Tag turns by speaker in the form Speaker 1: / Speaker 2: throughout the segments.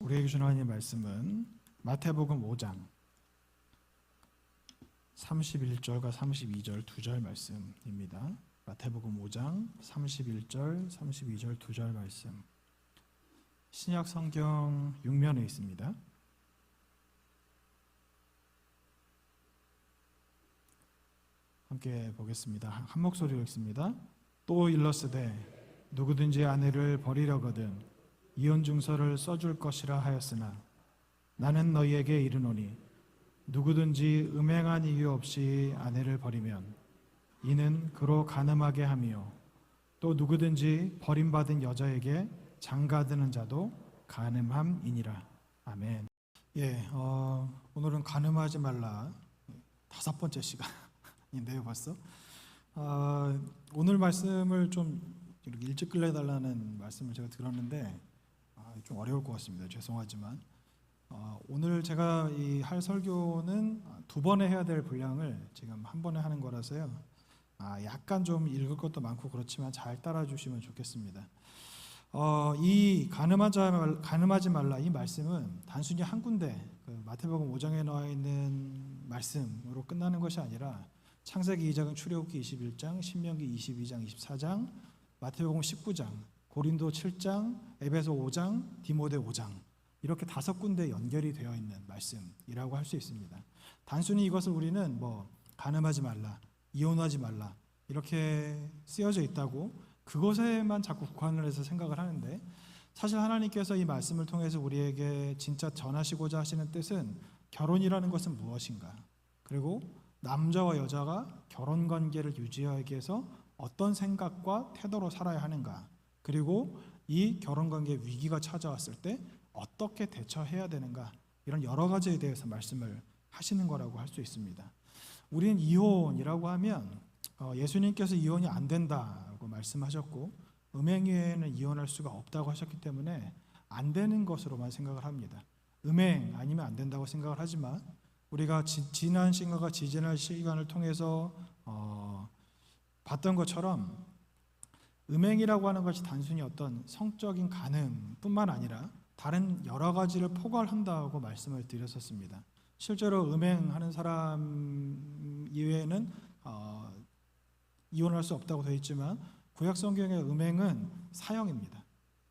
Speaker 1: 우리에게 주는 하나님의 말씀은 마태복음 5장 31절과 32절 두 절 말씀입니다. 마태복음 5장 31절, 32절 두 절 말씀. 신약 성경 6면에 있습니다. 함께 보겠습니다. 한 목소리로 읽습니다. 또 일러스되 누구든지 아내를 버리려거든 이혼 증서를 써줄 것이라 하였으나 나는 너희에게 이르노니 누구든지 음행한 이유 없이 아내를 버리면 이는 그로 간음하게 하며 또 누구든지 버림받은 여자에게 장가드는 자도 간음함이니라. 아멘. 오늘은 간음하지 말라 5번째 시간인데요, 벌써. 오늘 말씀을 좀 이렇게 일찍 끝내달라는 말씀을 제가 들었는데 좀 어려울 것 같습니다. 죄송하지만 오늘 제가 할 설교는 2번에 해야 될 분량을 지금 한 번에 하는 거라서요. 약간 좀 읽을 것도 많고 그렇지만 잘 따라주시면 좋겠습니다. 이 간음하지 말라 이 말씀은 단순히 한 군데 마태복음 5장에 나와 있는 말씀으로 끝나는 것이 아니라 창세기 2장, 출애굽기 21장, 신명기 22장, 24장, 마태복음 19장, 고린도 7장, 에베소 5장, 디모데 5장 이렇게 5군데 연결이 되어 있는 말씀이라고 할 수 있습니다. 단순히 이것을 우리는 간음하지 말라, 이혼하지 말라 이렇게 쓰여져 있다고 그것에만 자꾸 국한을 해서 생각을 하는데 사실 하나님께서 이 말씀을 통해서 우리에게 진짜 전하시고자 하시는 뜻은 결혼이라는 것은 무엇인가, 그리고 남자와 여자가 결혼관계를 유지하기 위해서 어떤 생각과 태도로 살아야 하는가, 그리고 이 결혼관계에 위기가 찾아왔을 때 어떻게 대처해야 되는가, 이런 여러 가지에 대해서 말씀을 하시는 거라고 할 수 있습니다. 우리는 이혼이라고 하면 예수님께서 이혼이 안 된다고 말씀하셨고 음행 외에는 이혼할 수가 없다고 하셨기 때문에 안 되는 것으로만 생각을 합니다. 음행 아니면 안 된다고 생각을 하지만 우리가 지난 시간과 지지난 시간을 통해서 봤던 것처럼 음행이라고 하는 것이 단순히 어떤 성적인 간음뿐만 아니라 다른 여러 가지를 포괄한다고 말씀을 드렸었습니다. 실제로 음행하는 사람 이외에는 이혼할 수 없다고 되어 있지만 구약 성경의 음행은 사형입니다.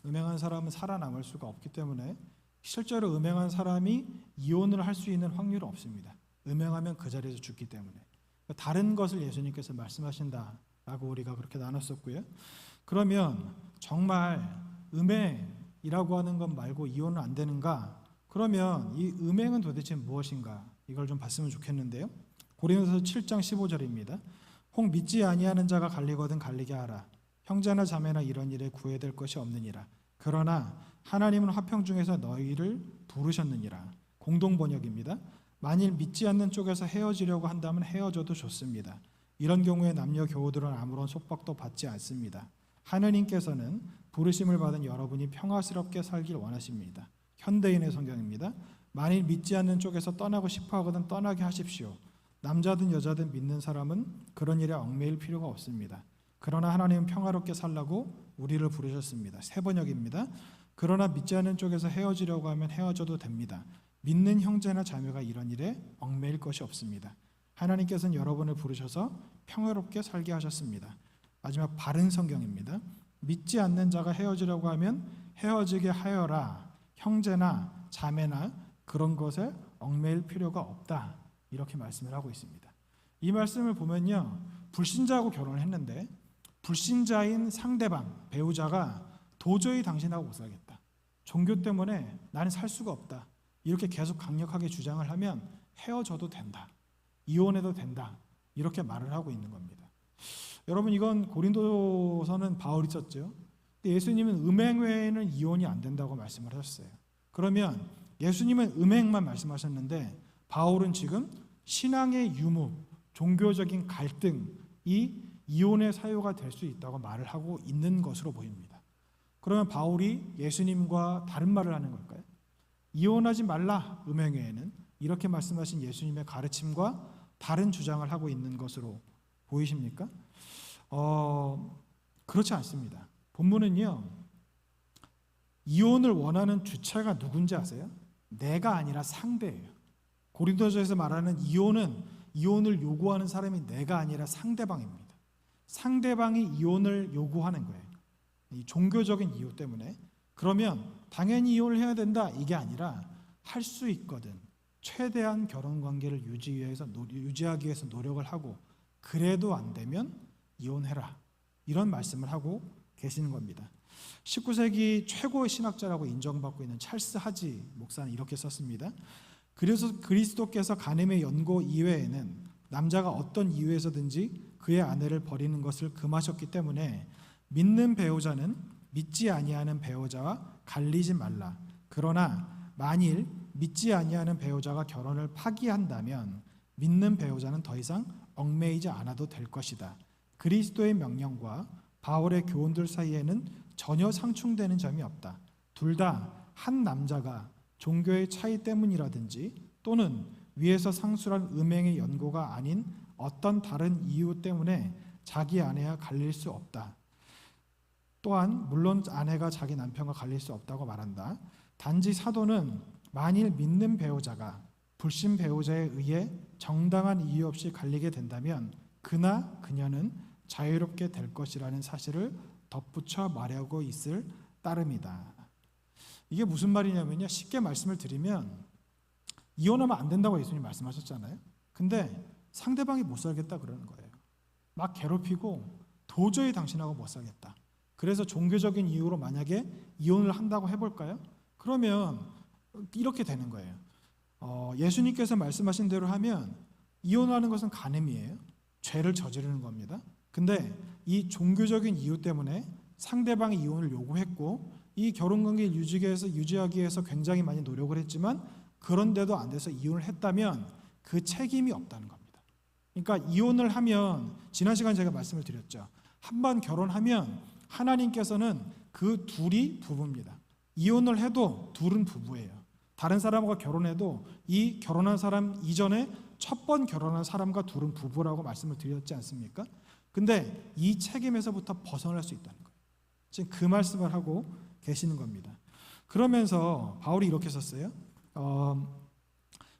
Speaker 1: 음행한 사람은 살아남을 수가 없기 때문에 실제로 음행한 사람이 이혼을 할 수 있는 확률은 없습니다. 음행하면 그 자리에서 죽기 때문에. 다른 것을 예수님께서 말씀하신다라고 우리가 그렇게 나눴었고요. 그러면 정말 음행이라고 하는 것 말고 이혼은 안 되는가? 그러면 이 음행은 도대체 무엇인가? 이걸 좀 봤으면 좋겠는데요. 고린도서 7장 15절입니다. 혹 믿지 아니하는 자가 갈리거든 갈리게 하라. 형제나 자매나 이런 일에 구애될 것이 없느니라. 그러나 하나님은 화평 중에서 너희를 부르셨느니라. 공동 번역입니다. 만일 믿지 않는 쪽에서 헤어지려고 한다면 헤어져도 좋습니다. 이런 경우에 남녀 교우들은 아무런 속박도 받지 않습니다. 하느님께서는 부르심을 받은 여러분이 평화스럽게 살길 원하십니다. 현대인의 성경입니다. 만일 믿지 않는 쪽에서 떠나고 싶어 하거든 떠나게 하십시오. 남자든 여자든 믿는 사람은 그런 일에 얽매일 필요가 없습니다. 그러나 하나님은 평화롭게 살라고 우리를 부르셨습니다. 새 번역입니다. 그러나 믿지 않는 쪽에서 헤어지려고 하면 헤어져도 됩니다. 믿는 형제나 자매가 이런 일에 얽매일 것이 없습니다. 하나님께서는 여러분을 부르셔서 평화롭게 살게 하셨습니다. 마지막 바른 성경입니다. 믿지 않는 자가 헤어지려고 하면 헤어지게 하여라. 형제나 자매나 그런 것에 얽매일 필요가 없다. 이렇게 말씀을 하고 있습니다. 이 말씀을 보면요, 불신자하고 결혼을 했는데 불신자인 상대방, 배우자가 도저히 당신하고 못 살겠다, 종교 때문에 나는 살 수가 없다, 이렇게 계속 강력하게 주장을 하면 헤어져도 된다, 이혼해도 된다, 이렇게 말을 하고 있는 겁니다. 여러분, 이건 고린도서는 바울이 썼죠. 예수님은 음행 외에는 이혼이 안 된다고 말씀을 하셨어요. 그러면 예수님은 음행만 말씀하셨는데 바울은 지금 신앙의 유무, 종교적인 갈등이 이혼의 사유가 될 수 있다고 말을 하고 있는 것으로 보입니다. 그러면 바울이 예수님과 다른 말을 하는 걸까요? 이혼하지 말라, 음행 외에는, 이렇게 말씀하신 예수님의 가르침과 다른 주장을 하고 있는 것으로 보이십니까? 그렇지 않습니다. 본문은요, 이혼을 원하는 주체가 누군지 아세요? 내가 아니라 상대예요. 고린도서에서 말하는 이혼을 요구하는 사람이 내가 아니라 상대방입니다. 상대방이 이혼을 요구하는 거예요. 이 종교적인 이유 때문에. 그러면 당연히 이혼을 해야 된다 이게 아니라 할 수 있거든. 최대한 결혼 관계를 유지하기 위해서 노력을 하고 그래도 안 되면 이혼해라. 이런 말씀을 하고 계시는 겁니다. 19세기 최고의 신학자라고 인정받고 있는 찰스 하지 목사는 이렇게 썼습니다. 그래서 그리스도께서 간음의 연고 이외에는 남자가 어떤 이유에서든지 그의 아내를 버리는 것을 금하셨기 때문에 믿는 배우자는 믿지 아니하는 배우자와 갈리지 말라. 그러나 만일 믿지 아니하는 배우자가 결혼을 파기한다면 믿는 배우자는 더 이상 얽매이지 않아도 될 것이다. 그리스도의 명령과 바울의 교훈들 사이에는 전혀 상충되는 점이 없다. 둘 다 한 남자가 종교의 차이 때문이라든지 또는 위에서 상술한 음행의 연고가 아닌 어떤 다른 이유 때문에 자기 아내와 갈릴 수 없다. 또한 물론 아내가 자기 남편과 갈릴 수 없다고 말한다. 단지 사도는 만일 믿는 배우자가 불신 배우자에 의해 정당한 이유 없이 갈리게 된다면 그나 그녀는 자유롭게 될 것이라는 사실을 덧붙여 말하고 있을 따름이다. 이게 무슨 말이냐면요. 쉽게 말씀을 드리면 이혼하면 안 된다고 예수님 말씀하셨잖아요. 근데 상대방이 못 살겠다 그러는 거예요. 막 괴롭히고 도저히 당신하고 못 살겠다. 그래서 종교적인 이유로 만약에 이혼을 한다고 해볼까요? 그러면 이렇게 되는 거예요. 예수님께서 말씀하신 대로 하면 이혼하는 것은 간음이에요. 죄를 저지르는 겁니다. 근데 이 종교적인 이유 때문에 상대방이 이혼을 요구했고 이 결혼관계를 유지하기 위해서 굉장히 많이 노력을 했지만 그런데도 안 돼서 이혼을 했다면 그 책임이 없다는 겁니다. 그러니까 이혼을 하면 지난 시간에 제가 말씀을 드렸죠. 한 번 결혼하면 하나님께서는 그 둘이 부부입니다. 이혼을 해도 둘은 부부예요. 다른 사람과 결혼해도 이 결혼한 사람 이전에 첫 번 결혼한 사람과 둘은 부부라고 말씀을 드렸지 않습니까? 근데 이 책임에서부터 벗어날 수 있다는 거예요. 지금 그 말씀을 하고 계시는 겁니다. 그러면서 바울이 이렇게 썼어요.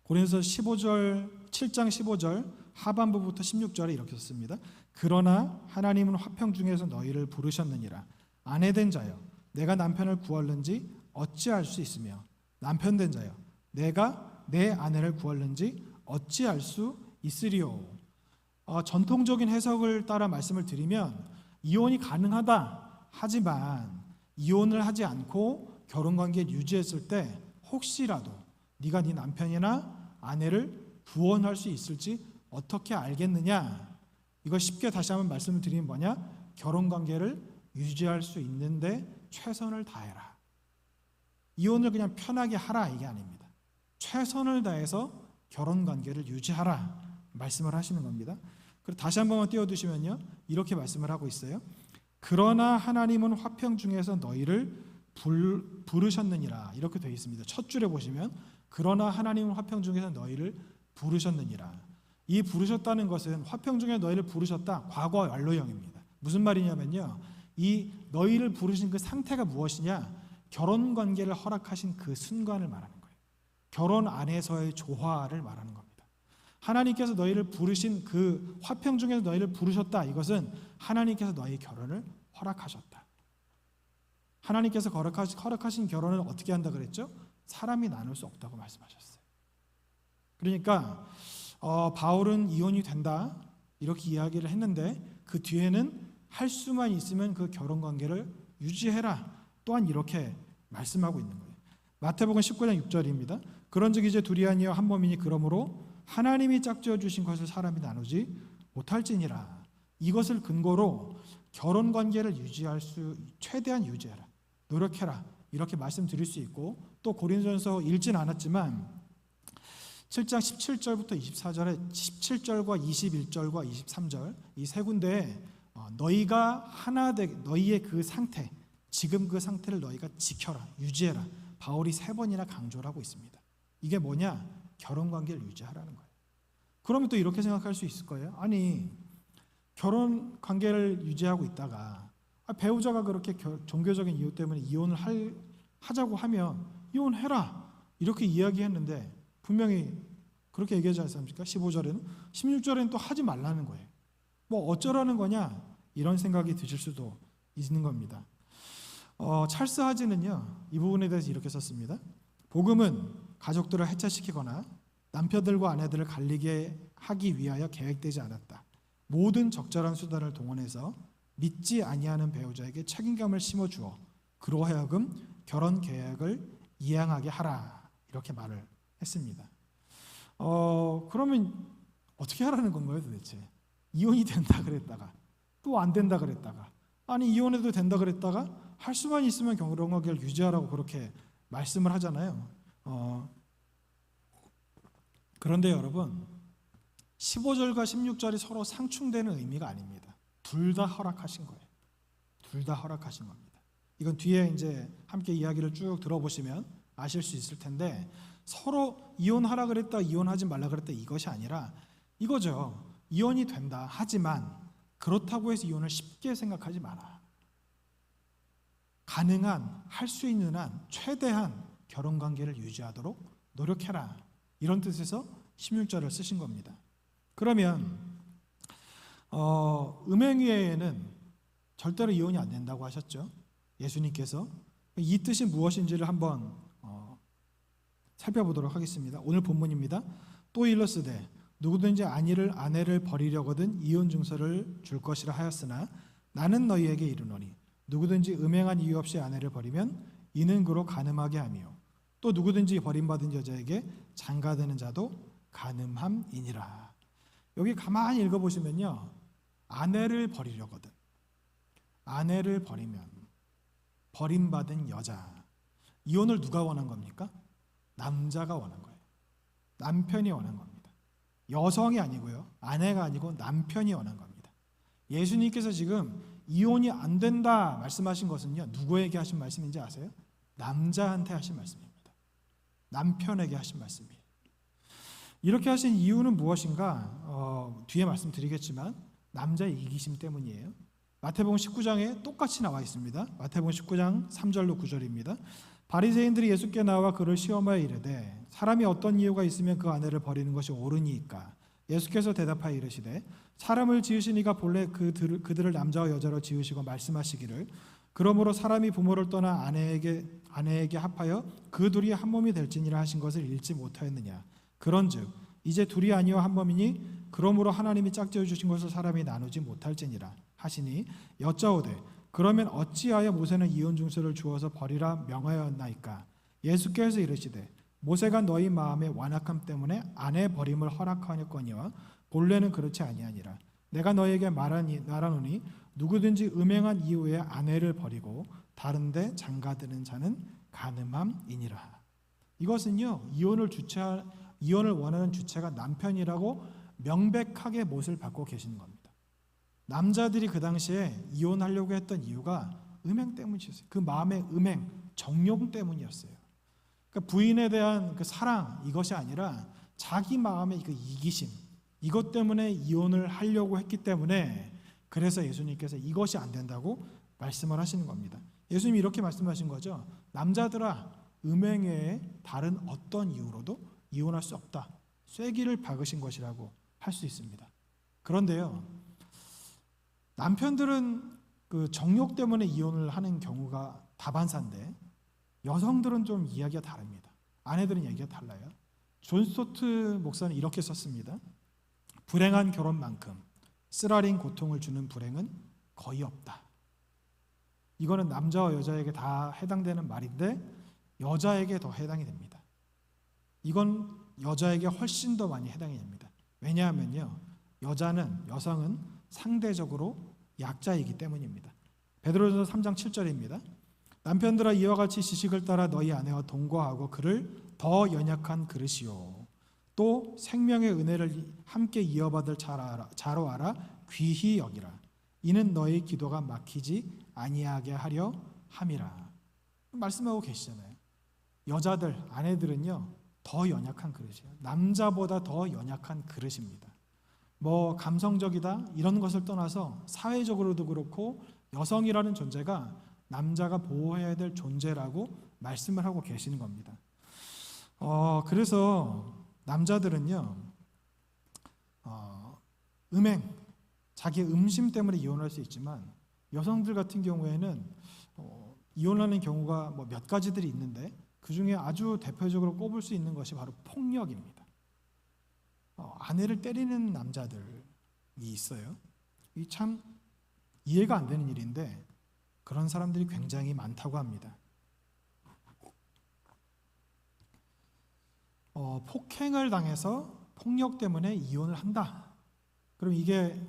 Speaker 1: 고린도서 7장 15절 하반부부터 16절에 이렇게 썼습니다. 그러나 하나님은 화평 중에서 너희를 부르셨느니라. 아내된 자여 내가 남편을 구할는지 어찌할 수 있으며 남편된 자여 내가 내 아내를 구할는지 어찌할 수 있으리요. 전통적인 해석을 따라 말씀을 드리면 이혼이 가능하다. 하지만 이혼을 하지 않고 결혼관계를 유지했을 때 혹시라도 네가 네 남편이나 아내를 구원할 수 있을지 어떻게 알겠느냐. 이거 쉽게 다시 한번 말씀을 드리면 뭐냐. 결혼관계를 유지할 수 있는데 최선을 다해라. 이혼을 그냥 편하게 하라 이게 아닙니다. 최선을 다해서 결혼관계를 유지하라 말씀을 하시는 겁니다. 그리고 다시 한 번만 띄워두시면요. 이렇게 말씀을 하고 있어요. 그러나 하나님은 화평 중에서 너희를 부르셨느니라 이렇게 되어 있습니다. 첫 줄에 보시면 그러나 하나님은 화평 중에서 너희를 부르셨느니라. 이 부르셨다는 것은 화평 중에 너희를 부르셨다 과거 완료형입니다. 무슨 말이냐면요. 이 너희를 부르신 그 상태가 무엇이냐. 결혼관계를 허락하신 그 순간을 말하는 거예요. 결혼 안에서의 조화를 말하는 겁니다. 하나님께서 너희를 부르신 그 화평 중에서 너희를 부르셨다. 이것은 하나님께서 너희 결혼을 허락하셨다. 하나님께서 허락하신 결혼을 어떻게 한다 그랬죠? 사람이 나눌 수 없다고 말씀하셨어요. 그러니까 바울은 이혼이 된다 이렇게 이야기를 했는데 그 뒤에는 할 수만 있으면 그 결혼관계를 유지해라 또한 이렇게 말씀하고 있는 거예요. 마태복음 19장 6절입니다. 그런즉 이제 둘이 아니여 한 몸이니 그러므로 하나님이 짝지어 주신 것을 사람이 나누지 못할지니라. 이것을 근거로 결혼관계를 유지할 수 최대한 유지해라. 노력해라. 이렇게 말씀드릴 수 있고 또 고린도전서 읽진 않았지만 7장 17절부터 24절에 17절과 21절과 23절 이 세 군데에 너희가 하나 되게 너희의 그 상태 지금 그 상태를 너희가 지켜라. 유지해라. 바울이 3번이나 강조를 하고 있습니다. 이게 뭐냐? 결혼관계를 유지하라는 거예요. 그러면 또 이렇게 생각할 수 있을 거예요. 아니 결혼관계를 유지하고 있다가 배우자가 그렇게 종교적인 이유 때문에 이혼을 할 하자고 하면 이혼해라 이렇게 이야기했는데 분명히 그렇게 얘기하지 않습니까? 15절에는 16절에는 또 하지 말라는 거예요. 뭐 어쩌라는 거냐 이런 생각이 드실 수도 있는 겁니다. 찰스 하지는요 이 부분에 대해서 이렇게 썼습니다. 복음은 가족들을 해체시키거나 남편들과 아내들을 갈리게 하기 위하여 계획되지 않았다. 모든 적절한 수단을 동원해서 믿지 아니하는 배우자에게 책임감을 심어주어 그로 하여금 결혼 계획을 이행하게 하라 이렇게 말을 했습니다. 그러면 어떻게 하라는 건가요 도대체? 이혼이 된다 그랬다가 또 안 된다 그랬다가 아니 이혼해도 된다 그랬다가 할 수만 있으면 결혼관계를 유지하라고 그렇게 말씀을 하잖아요. 그런데 여러분 15절과 16절이 서로 상충되는 의미가 아닙니다. 둘 다 허락하신 거예요. 둘 다 허락하신 겁니다. 이건 뒤에 이제 함께 이야기를 쭉 들어보시면 아실 수 있을 텐데 서로 이혼하라 그랬다 이혼하지 말라 그랬다 이것이 아니라 이거죠. 이혼이 된다 하지만 그렇다고 해서 이혼을 쉽게 생각하지 마라. 가능한 할 수 있는 한 최대한 결혼관계를 유지하도록 노력해라. 이런 뜻에서 16절을 쓰신 겁니다. 그러면 음행위에는 절대로 이혼이 안 된다고 하셨죠. 예수님께서 이 뜻이 무엇인지를 한번 살펴보도록 하겠습니다. 오늘 본문입니다. 또 일러스되 누구든지 아내를 버리려거든 이혼 증서를 줄 것이라 하였으나 나는 너희에게 이르노니 누구든지 음행한 이유 없이 아내를 버리면 이는 그로 간음하게 하며 또 누구든지 버림받은 여자에게 장가드는 자도 간음함이니라. 여기 가만히 읽어보시면요 아내를 버리려거든 아내를 버리면 버림받은 여자 이혼을 누가 원한 겁니까? 남자가 원한 거예요. 남편이 원한 겁니다. 여성이 아니고요 아내가 아니고 남편이 원한 겁니다. 예수님께서 지금 이혼이 안 된다 말씀하신 것은요 누구에게 하신 말씀인지 아세요? 남자한테 하신 말씀입니다. 남편에게 하신 말씀이에요. 이렇게 하신 이유는 무엇인가? 뒤에 말씀드리겠지만 남자의 이기심 때문이에요. 마태복음 19장에 똑같이 나와 있습니다. 마태복음 19장 3절로 9절입니다. 바리새인들이 예수께 나와 그를 시험하여 이르되 사람이 어떤 이유가 있으면 그 아내를 버리는 것이 옳으니까 예수께서 대답하여 이르시되 사람을 지으신 이가 본래 그들을 남자와 여자로 지으시고 말씀하시기를 그러므로 사람이 부모를 떠나 아내에게 합하여 그 둘이 한 몸이 될지니라 하신 것을 읽지 못하였느냐. 그런즉 이제 둘이 아니요 한 몸이니 그러므로 하나님이 짝지어 주신 것을 사람이 나누지 못할지니라 하시니 여짜오되 그러면 어찌하여 모세는 이혼 증서를 주어서 버리라 명하였나이까. 예수께서 이르시되 모세가 너희 마음의 완악함 때문에 아내 버림을 허락하였거니와 본래는 그렇지 아니하니라. 내가 너에게 말하노니 누구든지 음행한 이후에 아내를 버리고 다른데 장가드는 자는 간음함이니라. 이것은요 이혼을 원하는 주체가 남편이라고 명백하게 못을 받고 계시는 겁니다. 남자들이 그 당시에 이혼하려고 했던 이유가 음행 때문이었어요. 그 마음의 음행, 정욕 때문이었어요. 그러니까 부인에 대한 그 사랑 이것이 아니라 자기 마음의 그 이기심 이것 때문에 이혼을 하려고 했기 때문에 그래서 예수님께서 이것이 안 된다고 말씀을 하시는 겁니다. 예수님이 이렇게 말씀하신 거죠. 남자들아 음행 외에 다른 어떤 이유로도 이혼할 수 없다. 쐐기를 박으신 것이라고 할 수 있습니다. 그런데요. 남편들은 그 정욕 때문에 이혼을 하는 경우가 다반사인데 여성들은 좀 이야기가 다릅니다. 아내들은 이야기가 달라요. 존 스토트 목사는 이렇게 썼습니다. 불행한 결혼만큼 쓰라린 고통을 주는 불행은 거의 없다. 이거는 남자와 여자에게 다 해당되는 말인데 여자에게 더 해당이 됩니다. 이건 여자에게 훨씬 더 많이 해당이 됩니다. 왜냐하면요. 여성은 상대적으로 약자이기 때문입니다. 베드로전서 3장 7절입니다. 남편들아 이와 같이 지식을 따라 너희 아내와 동거하고 그를 더 연약한 그릇이요 또 생명의 은혜를 함께 이어받을 자로 알아 귀히 여기라. 이는 너희 기도가 막히지 아니하게 하려 함이라. 말씀하고 계시잖아요. 여자들, 아내들은요 더 연약한 그릇이에요. 남자보다 더 연약한 그릇입니다. 뭐 감성적이다 이런 것을 떠나서 사회적으로도 그렇고 여성이라는 존재가 남자가 보호해야 될 존재라고 말씀을 하고 계시는 겁니다. 그래서 남자들은요, 자기의 음심 때문에 이혼할 수 있지만 여성들 같은 경우에는 이혼하는 경우가 몇 가지들이 있는데 그 중에 아주 대표적으로 꼽을 수 있는 것이 바로 폭력입니다. 아내를 때리는 남자들이 있어요. 이 참 이해가 안 되는 일인데 그런 사람들이 굉장히 많다고 합니다. 폭행을 당해서 폭력 때문에 이혼을 한다. 그럼 이게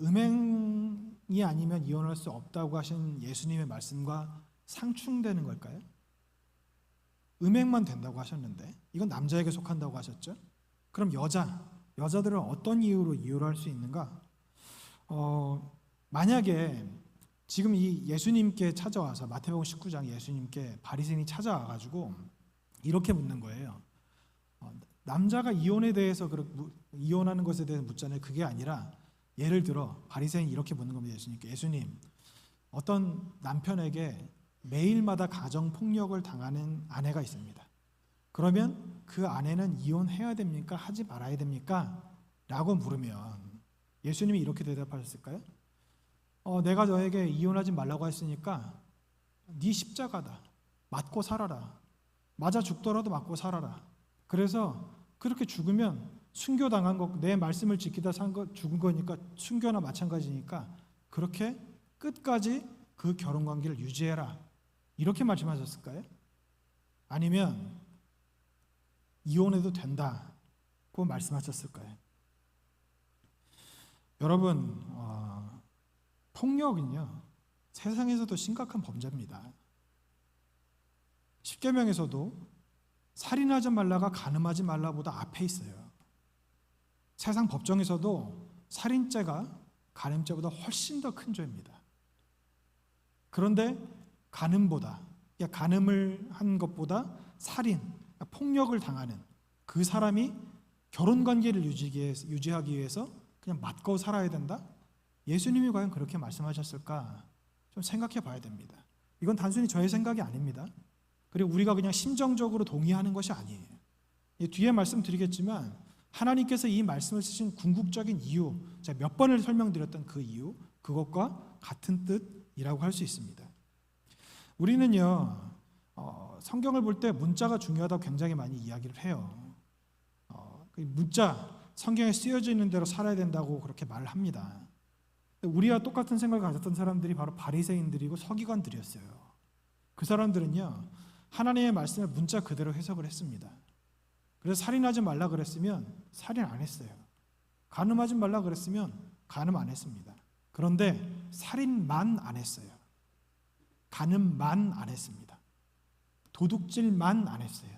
Speaker 1: 음행이 아니면 이혼할 수 없다고 하신 예수님의 말씀과 상충되는 걸까요? 음행만 된다고 하셨는데 이건 남자에게 속한다고 하셨죠? 그럼 여자들은 어떤 이유로 이혼을 할 수 있는가? 만약에 지금 이 예수님께 찾아와서 마태복음 19장 예수님께 바리새인이 찾아와가지고 이렇게 묻는 거예요. 남자가 이혼에 대해서 이혼하는 것에 대해서 묻잖아요. 그게 아니라 예를 들어 바리새인이 이렇게 묻는 겁니다. 예수님께. 예수님, 어떤 남편에게 매일마다 가정 폭력을 당하는 아내가 있습니다. 그러면 그 아내는 이혼해야 됩니까? 하지 말아야 됩니까? 라고 물으면 예수님이 이렇게 대답하셨을까요? 내가 너에게 이혼하지 말라고 했으니까 네 십자가다. 맞고 살아라. 맞아 죽더라도 맞고 살아라. 그래서 그렇게 죽으면 순교당한 거, 내 말씀을 지키다 죽은 거니까 순교나 마찬가지니까 그렇게 끝까지 그 결혼관계를 유지해라. 이렇게 말씀하셨을까요? 아니면 이혼해도 된다고 말씀하셨을까요? 여러분, 폭력은요 세상에서도 심각한 범죄입니다. 십계명에서도 살인하지 말라가 간음하지 말라보다 앞에 있어요. 세상 법정에서도 살인죄가 간음죄보다 훨씬 더 큰 죄입니다. 그런데 간음을 한 것보다 살인, 폭력을 당하는 그 사람이 결혼관계를 유지하기 위해서 그냥 맞고 살아야 된다? 예수님이 과연 그렇게 말씀하셨을까? 좀 생각해 봐야 됩니다. 이건 단순히 저의 생각이 아닙니다. 그리고 우리가 그냥 심정적으로 동의하는 것이 아니에요. 뒤에 말씀드리겠지만 하나님께서 이 말씀을 쓰신 궁극적인 이유, 제가 몇 번을 설명드렸던 그 이유, 그것과 같은 뜻이라고 할 수 있습니다. 우리는요 성경을 볼 때 문자가 중요하다고 굉장히 많이 이야기를 해요. 문자, 성경에 쓰여져 있는 대로 살아야 된다고 그렇게 말을 합니다. 우리와 똑같은 생각을 가졌던 사람들이 바로 바리새인들이고 서기관들이었어요. 그 사람들은요 하나님의 말씀을 문자 그대로 해석을 했습니다. 그래서 살인하지 말라 그랬으면 살인 안 했어요. 간음하지 말라 그랬으면 간음 안 했습니다. 그런데 살인만 안 했어요. 간음만 안 했습니다. 도둑질만 안 했어요.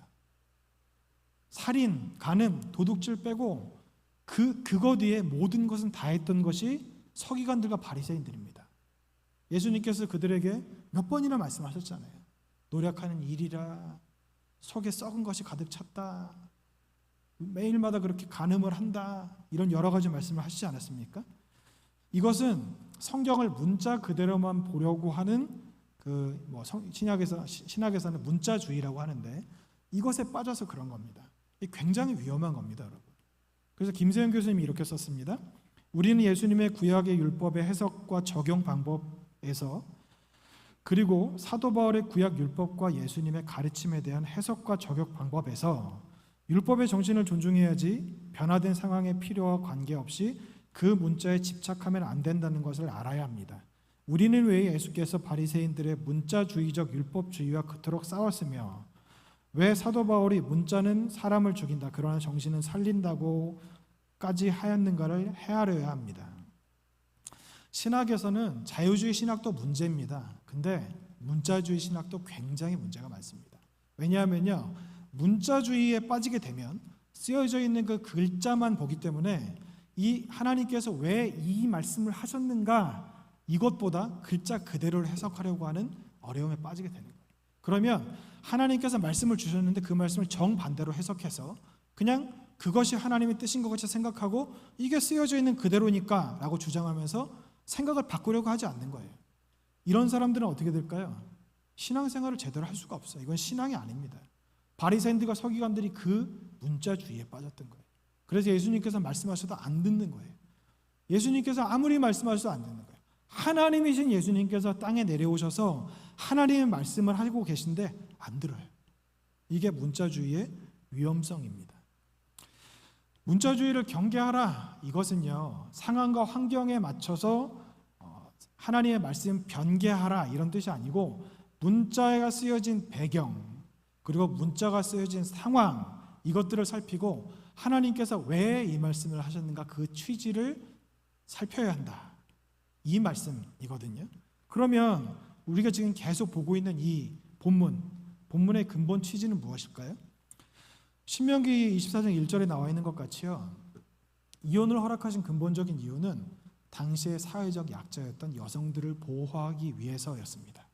Speaker 1: 살인, 간음, 도둑질 빼고 그거 뒤에 모든 것은 다 했던 것이 서기관들과 바리새인들입니다. 예수님께서 그들에게 몇 번이나 말씀하셨잖아요. 노력하는 일이라, 속에 썩은 것이 가득 찼다, 매일마다 그렇게 간음을 한다, 이런 여러 가지 말씀을 하시지 않았습니까? 이것은 성경을 문자 그대로만 보려고 하는 신학에서는 문자주의라고 하는데 이것에 빠져서 그런 겁니다. 굉장히 위험한 겁니다, 여러분. 그래서 김세현 교수님이 이렇게 썼습니다. 우리는 예수님의 구약의 율법의 해석과 적용 방법에서 그리고 사도 바울의 구약 율법과 예수님의 가르침에 대한 해석과 적용 방법에서 율법의 정신을 존중해야지 변화된 상황의 필요와 관계없이 그 문자에 집착하면 안 된다는 것을 알아야 합니다. 우리는 왜 예수께서 바리새인들의 문자주의적 율법주의와 그토록 싸웠으며 왜 사도 바울이 문자는 사람을 죽인다, 그러나 정신은 살린다고까지 하였는가를 헤아려야 합니다. 신학에서는 자유주의 신학도 문제입니다. 근데 문자주의 신학도 굉장히 문제가 많습니다. 왜냐하면요, 문자주의에 빠지게 되면 쓰여져 있는 그 글자만 보기 때문에 이 하나님께서 왜 이 말씀을 하셨는가, 이것보다 글자 그대로를 해석하려고 하는 어려움에 빠지게 되는 거예요. 그러면 하나님께서 말씀을 주셨는데 그 말씀을 정반대로 해석해서 그냥 그것이 하나님의 뜻인 것 같이 생각하고 이게 쓰여져 있는 그대로니까 라고 주장하면서 생각을 바꾸려고 하지 않는 거예요. 이런 사람들은 어떻게 될까요? 신앙생활을 제대로 할 수가 없어요. 이건 신앙이 아닙니다. 바리새인들과 서기관들이 그 문자주의에 빠졌던 거예요. 그래서 예수님께서 말씀하셔도 안 듣는 거예요. 예수님께서 아무리 말씀하셔도 안 듣는 거예요. 하나님이신 예수님께서 땅에 내려오셔서 하나님의 말씀을 하고 계신데 안 들어요. 이게 문자주의의 위험성입니다. 문자주의를 경계하라. 이것은요, 상황과 환경에 맞춰서 하나님의 말씀 변개하라 이런 뜻이 아니고, 문자가 쓰여진 배경 그리고 문자가 쓰여진 상황, 이것들을 살피고 하나님께서 왜 이 말씀을 하셨는가 그 취지를 살펴야 한다, 이 말씀이거든요. 그러면 우리가 지금 계속 보고 있는 이 본문의 근본 취지는 무엇일까요? 신명기 24장 1절에 나와 있는 것 같이요, 이혼을 허락하신 근본적인 이유는 당시의 사회적 약자였던 여성들을 보호하기 위해서였습니다.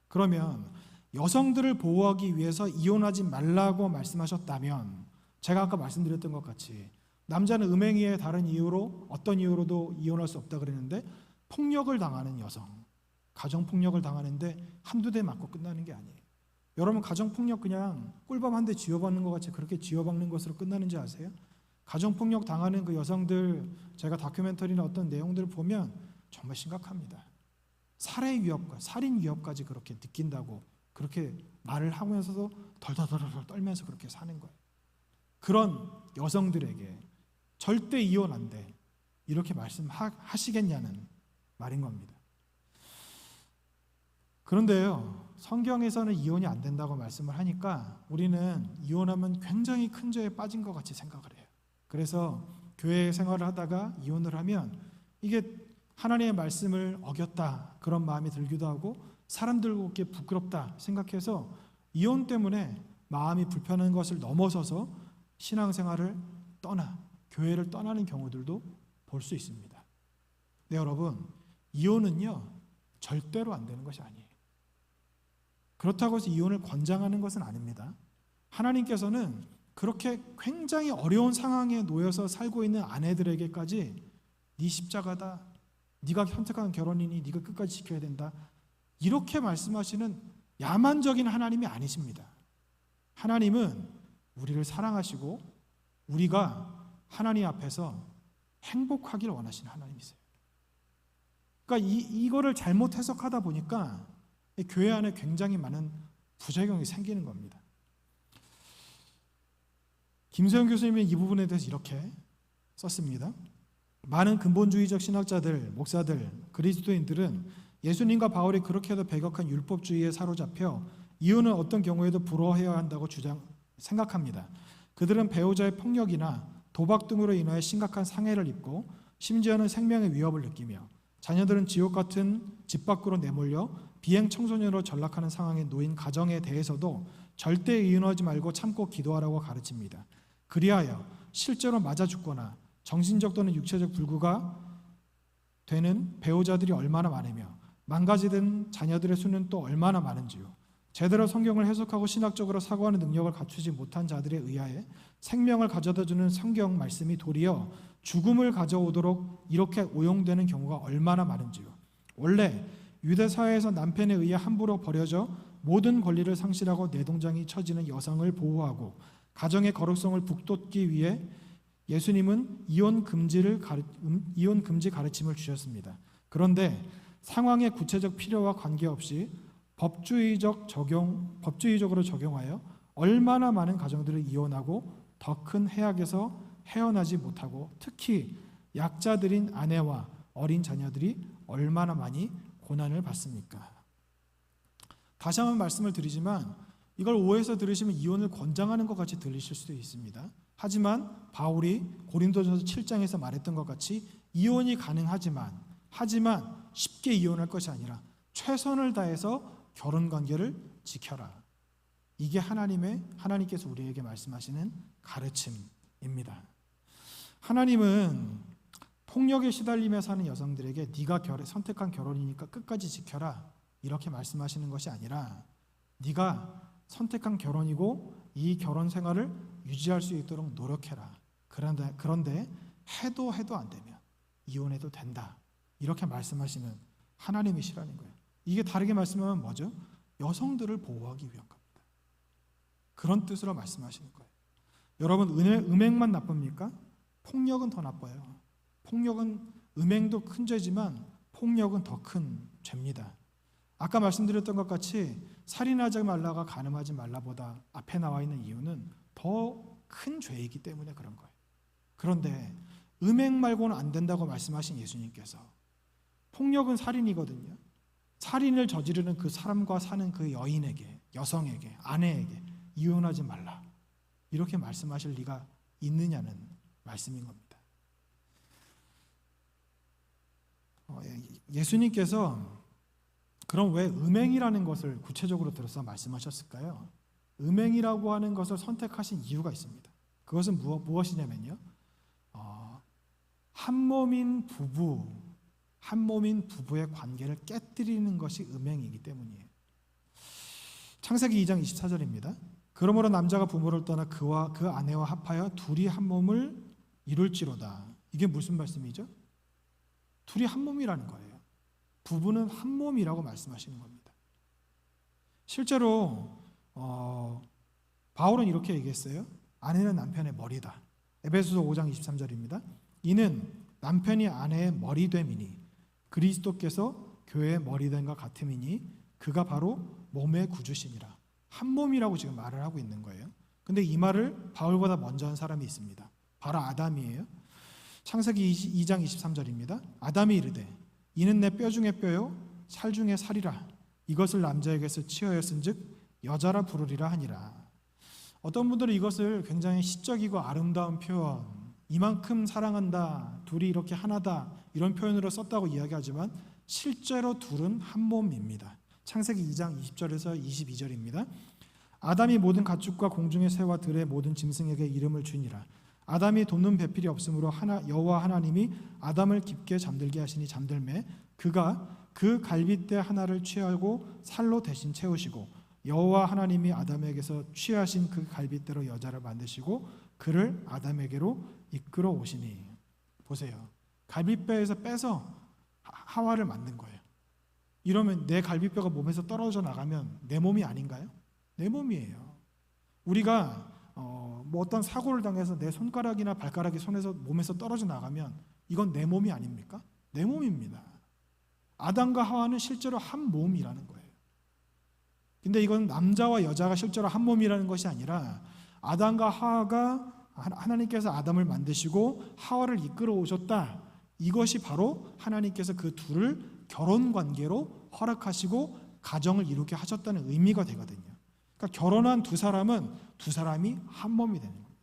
Speaker 1: 그러면 여성들을 보호하기 위해서 이혼하지 말라고 말씀하셨다면, 제가 아까 말씀드렸던 것 같이 남자는 음행 이외에 다른 이유로, 어떤 이유로도 이혼할 수 없다 그랬는데, 폭력을 당하는 여성, 가정폭력을 당하는데 한두 대 맞고 끝나는 게 아니에요. 여러분, 가정폭력 그냥 꿀밤 한 대 쥐어박는 것 같이 그렇게 쥐어박는 것으로 끝나는지 아세요? 가정폭력 당하는 그 여성들, 제가 다큐멘터리나 어떤 내용들을 보면 정말 심각합니다. 살해 위협과 살인 위협까지 그렇게 느낀다고 그렇게 말을 하면서도 덜덜덜 떨면서 그렇게 사는 거예요. 그런 여성들에게 절대 이혼 안 돼, 이렇게 말씀하시겠냐는 말인 겁니다. 그런데요, 성경에서는 이혼이 안 된다고 말씀을 하니까 우리는 이혼하면 굉장히 큰 죄에 빠진 것 같이 생각을 해요. 그래서 교회 생활을 하다가 이혼을 하면 이게 하나님의 말씀을 어겼다, 그런 마음이 들기도 하고 사람들께 부끄럽다 생각해서 이혼 때문에 마음이 불편한 것을 넘어서서 신앙생활을 교회를 떠나는 경우들도 볼 수 있습니다. 네, 여러분, 이혼은요 절대로 안 되는 것이 아니에요. 그렇다고 해서 이혼을 권장하는 것은 아닙니다. 하나님께서는 그렇게 굉장히 어려운 상황에 놓여서 살고 있는 아내들에게까지 네 십자가다, 네가 선택한 결혼이니 네가 끝까지 지켜야 된다, 이렇게 말씀하시는 야만적인 하나님이 아니십니다. 하나님은 우리를 사랑하시고 우리가 하나님 앞에서 행복하기를 원하시는 하나님이세요. 그러니까 이거를 잘못 해석하다 보니까 교회 안에 굉장히 많은 부작용이 생기는 겁니다. 김세영 교수님은 이 부분에 대해서 이렇게 썼습니다. 많은 근본주의적 신학자들, 목사들, 그리스도인들은 예수님과 바울이 그렇게도 배격한 율법주의에 사로잡혀 이혼은 어떤 경우에도 불허해야 한다고 생각합니다. 그들은 배우자의 폭력이나 도박 등으로 인하여 심각한 상해를 입고 심지어는 생명의 위협을 느끼며 자녀들은 지옥 같은 집 밖으로 내몰려 비행 청소년으로 전락하는 상황에 놓인 가정에 대해서도 절대 이혼하지 말고 참고 기도하라고 가르칩니다. 그리하여 실제로 맞아 죽거나 정신적 또는 육체적 불구가 되는 배우자들이 얼마나 많으며 망가지던 자녀들의 수는 또 얼마나 많은지요. 제대로 성경을 해석하고 신학적으로 사고하는 능력을 갖추지 못한 자들에 의하여 생명을 가져다주는 성경 말씀이 도리어 죽음을 가져오도록 이렇게 오용되는 경우가 얼마나 많은지요. 원래 유대 사회에서 남편에 의해 함부로 버려져 모든 권리를 상실하고 내동장이 처지는 여성을 보호하고 가정의 거룩성을 북돋기 위해 예수님은 이혼 금지 가르침을 주셨습니다. 그런데 상황의 구체적 필요와 관계없이 법주의적으로 적용하여 얼마나 많은 가정들을 이혼하고 더 큰 해악에서 헤어나지 못하고 특히 약자들인 아내와 어린 자녀들이 얼마나 많이 고난을 받습니까? 다시 한번 말씀을 드리지만 이걸 오해해서 들으시면 이혼을 권장하는 것 같이 들리실 수도 있습니다. 하지만 바울이 고린도전서 7장에서 말했던 것 같이 이혼이 가능하지만 쉽게 이혼할 것이 아니라 최선을 다해서 결혼관계를 지켜라. 이게 하나님께서 우리에게 말씀하시는 가르침입니다. 하나님은 폭력에 시달리며 사는 여성들에게 네가 선택한 결혼이니까 끝까지 지켜라, 이렇게 말씀하시는 것이 아니라 네가 선택한 결혼이고 이 결혼 생활을 유지할 수 있도록 노력해라. 그런데 해도 안 되면 이혼해도 된다, 이렇게 말씀하시는 하나님이시라는 거예요. 이게 다르게 말씀하면 뭐죠? 여성들을 보호하기 위한 겁니다. 그런 뜻으로 말씀하시는 거예요. 여러분, 음행만 나쁩니까? 폭력은 더 나빠요. 음행도 큰 죄지만 폭력은 더 큰 죄입니다. 아까 말씀드렸던 것 같이 살인하지 말라가 간음하지 말라보다 앞에 나와 있는 이유는 더 큰 죄이기 때문에 그런 거예요. 그런데 음행 말고는 안 된다고 말씀하신 예수님께서 폭력은 살인이거든요. 살인을 저지르는 그 사람과 사는 그 여인에게, 여성에게, 아내에게 이혼하지 말라, 이렇게 말씀하실 리가 있느냐는 말씀인 겁니다. 예수님께서 그럼 왜 음행이라는 것을 구체적으로 들어서 말씀하셨을까요? 음행이라고 하는 것을 선택하신 이유가 있습니다. 그것은 무엇이냐면요, 한 몸인 부부의 관계를 깨뜨리는 것이 음행이기 때문이에요. 창세기 2장 24절입니다. 그러므로 남자가 부모를 떠나 그와 그 아내와 합하여 둘이 한 몸을 이룰지로다. 이게 무슨 말씀이죠? 둘이 한 몸이라는 거예요. 부부는 한 몸이라고 말씀하시는 겁니다. 실제로 바울은 이렇게 얘기했어요. 아내는 남편의 머리다. 에베소서 5장 23절입니다. 이는 남편이 아내의 머리됨이니 그리스도께서 교회의 머리됨과 같음이니 그가 바로 몸의 구주시니라. 한 몸이라고 지금 말을 하고 있는 거예요. 근데 이 말을 바울보다 먼저 한 사람이 있습니다. 바로 아담이에요. 창세기 2장 23절입니다. 아담이 이르되 이는 내 뼈 중에 뼈요 살 중에 살이라. 이것을 남자에게서 취하였은즉 여자라 부르리라 하니라. 어떤 분들은 이것을 굉장히 시적이고 아름다운 표현, 이만큼 사랑한다, 둘이 이렇게 하나다, 이런 표현으로 썼다고 이야기하지만 실제로 둘은 한 몸입니다. 창세기 2장 20절에서 22절입니다. 아담이 모든 가축과 공중의 새와 들의 모든 짐승에게 이름을 주니라. 아담이 돕는 배필이 없으므로 여호와 하나님이 아담을 깊게 잠들게 하시니 잠들매 그가 그 갈빗대 하나를 취하고 살로 대신 채우시고 여호와 하나님이 아담에게서 취하신 그 갈빗대로 여자를 만드시고 그를 아담에게로 이끌어 오시니. 보세요. 갈빗뼈에서 빼서 하와를 만든 거예요. 이러면 내 갈빗뼈가 몸에서 떨어져 나가면 내 몸이 아닌가요? 내 몸이에요. 우리가 뭐 어떤 사고를 당해서 내 손가락이나 발가락이 몸에서 떨어져 나가면 이건 내 몸이 아닙니까? 내 몸입니다. 아담과 하와는 실제로 한 몸이라는 거예요. 근데 이건 남자와 여자가 실제로 한 몸이라는 것이 아니라 아담과 하와가 하나님께서 아담을 만드시고 하와를 이끌어 오셨다. 이것이 바로 하나님께서 그 둘을 결혼 관계로 허락하시고 가정을 이루게 하셨다는 의미가 되거든요. 그러니까 결혼한 두 사람이 한 몸이 되는 겁니다.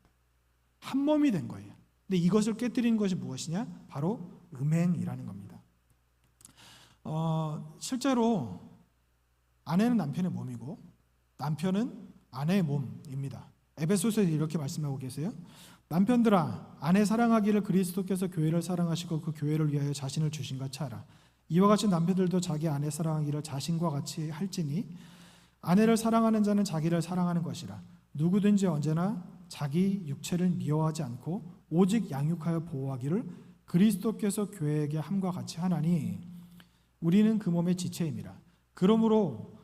Speaker 1: 한 몸이 된 거예요. 근데 이것을 깨뜨리는 것이 무엇이냐? 바로 음행이라는 겁니다. 실제로 아내는 남편의 몸이고 남편은 아내의 몸입니다. 에베소서에서 이렇게 말씀하고 계세요. 남편들아 아내 사랑하기를 그리스도께서 교회를 사랑하시고 그 교회를 위하여 자신을 주신 같이 하라. 이와 같이 남편들도 자기 아내 사랑하기를 자신과 같이 할지니 아내를 사랑하는 자는 자기를 사랑하는 것이라. 누구든지 언제나 자기 육체를 미워하지 않고 오직 양육하여 보호하기를 그리스도께서 교회에게 함과 같이 하나니 우리는 그 몸의 지체임이라. 그러므로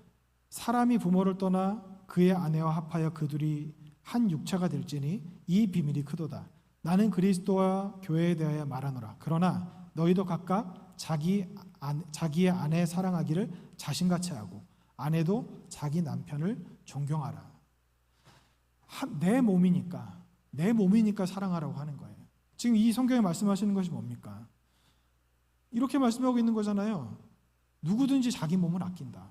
Speaker 1: 사람이 부모를 떠나 그의 아내와 합하여 그둘이 한 육체가 될지니 이 비밀이 크도다. 나는 그리스도와 교회에 대하여 말하노라. 그러나 너희도 각각 자기의 아내 사랑하기를 자신같이 하고 아내도 자기 남편을 존경하라. 내 몸이니까 사랑하라고 하는 거예요. 지금 이 성경에 말씀하시는 것이 뭡니까? 이렇게 말씀하고 있는 거잖아요. 누구든지 자기 몸을 아낀다.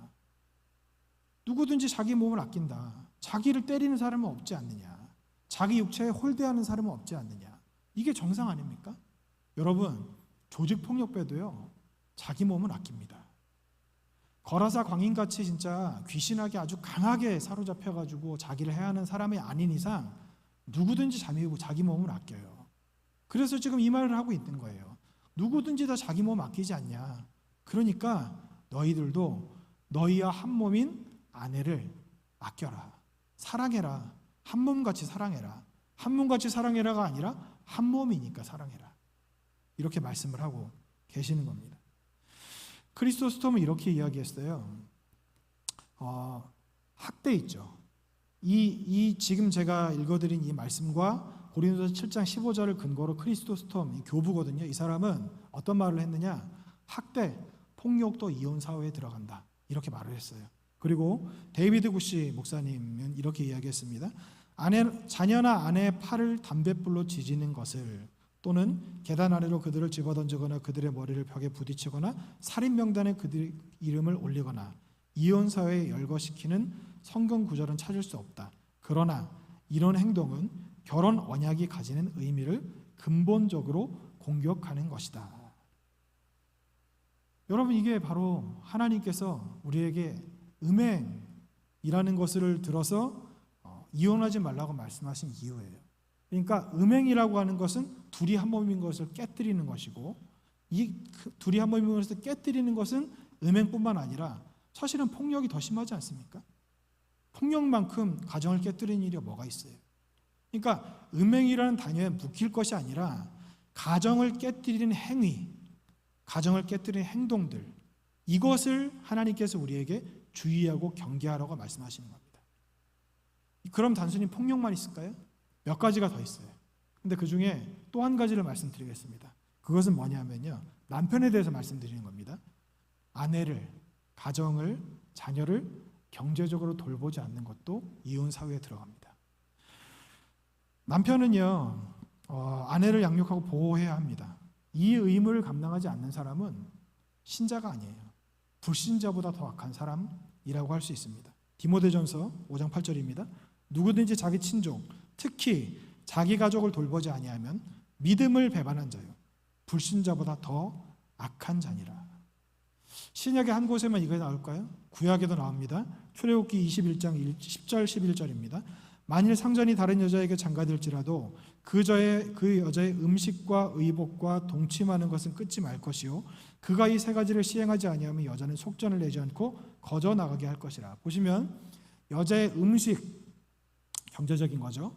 Speaker 1: 누구든지 자기 몸을 아낀다. 자기를 때리는 사람은 없지 않느냐. 자기 육체에 홀대하는 사람은 없지 않느냐. 이게 정상 아닙니까? 여러분, 조직폭력배도요 자기 몸은 아낍니다. 거라사 광인같이 진짜 귀신하게 아주 강하게 사로잡혀가지고 자기를 해하는 사람이 아닌 이상 누구든지 자기 몸을 아껴요. 그래서 지금 이 말을 하고 있는 거예요. 누구든지 다 자기 몸 아끼지 않냐. 그러니까 너희들도 너희와 한 몸인 아내를 아껴라. 사랑해라. 한 몸같이 사랑해라. 한 몸같이 사랑해라가 아니라 한 몸이니까 사랑해라. 이렇게 말씀을 하고 계시는 겁니다. 크리스토스톰은 이렇게 이야기했어요. 학대 있죠. 이 지금 제가 읽어드린 이 말씀과 고린도서 7장 15절을 근거로 크리스토스톰 교부거든요. 이 사람은 어떤 말을 했느냐? 학대, 폭력도 이혼 사회에 들어간다. 이렇게 말을 했어요. 그리고 데이비드 구시 목사님은 이렇게 이야기했습니다. 자녀나 아내의 팔을 담뱃불로 지지는 것을 또는 계단 아래로 그들을 집어던지거나 그들의 머리를 벽에 부딪히거나 살인 명단에 그들 이름을 올리거나 이혼 사회에 열거시키는 성경 구절은 찾을 수 없다. 그러나 이런 행동은 결혼 언약이 가지는 의미를 근본적으로 공격하는 것이다. 여러분, 이게 바로 하나님께서 우리에게 음행이라는 것을 들어서 이혼하지 말라고 말씀하신 이유예요. 그러니까 음행이라고 하는 것은 둘이 한 몸인 것을 깨뜨리는 것이고, 이 둘이 한 몸인 것을 깨뜨리는 것은 음행뿐만 아니라 사실은 폭력이 더 심하지 않습니까? 폭력만큼 가정을 깨뜨리는 일이 뭐가 있어요? 그러니까 음행이라는 단어에 묶일 것이 아니라 가정을 깨뜨리는 행위, 가정을 깨뜨리는 행동들, 이것을 하나님께서 우리에게 주의하고 경계하라고 말씀하시는 겁니다. 그럼 단순히 폭력만 있을까요? 몇 가지가 더 있어요. 근데 그 중에 또 한 가지를 말씀드리겠습니다. 그것은 뭐냐면요, 남편에 대해서 말씀드리는 겁니다. 아내를, 가정을, 자녀를 경제적으로 돌보지 않는 것도 이혼 사회에 들어갑니다. 남편은요, 아내를 양육하고 보호해야 합니다. 이 의무를 감당하지 않는 사람은 신자가 아니에요. 불신자보다 더 악한 사람이라고 할 수 있습니다. 디모데전서 5장 8절입니다. 누구든지 자기 친족, 특히 자기 가족을 돌보지 아니하면 믿음을 배반한 자요, 불신자보다 더 악한 자니라. 신약의 한 곳에만 이거 나올까요? 구약에도 나옵니다. 출애굽기 21장 10절 11절입니다. 만일 상전이 다른 여자에게 장가들지라도 그 여자의 음식과 의복과 동침하는 것은 끊지 말 것이요, 그가 이 세 가지를 시행하지 아니하면 여자는 속전을 내지 않고 거저 나가게 할 것이라. 보시면 여자의 음식, 경제적인 거죠.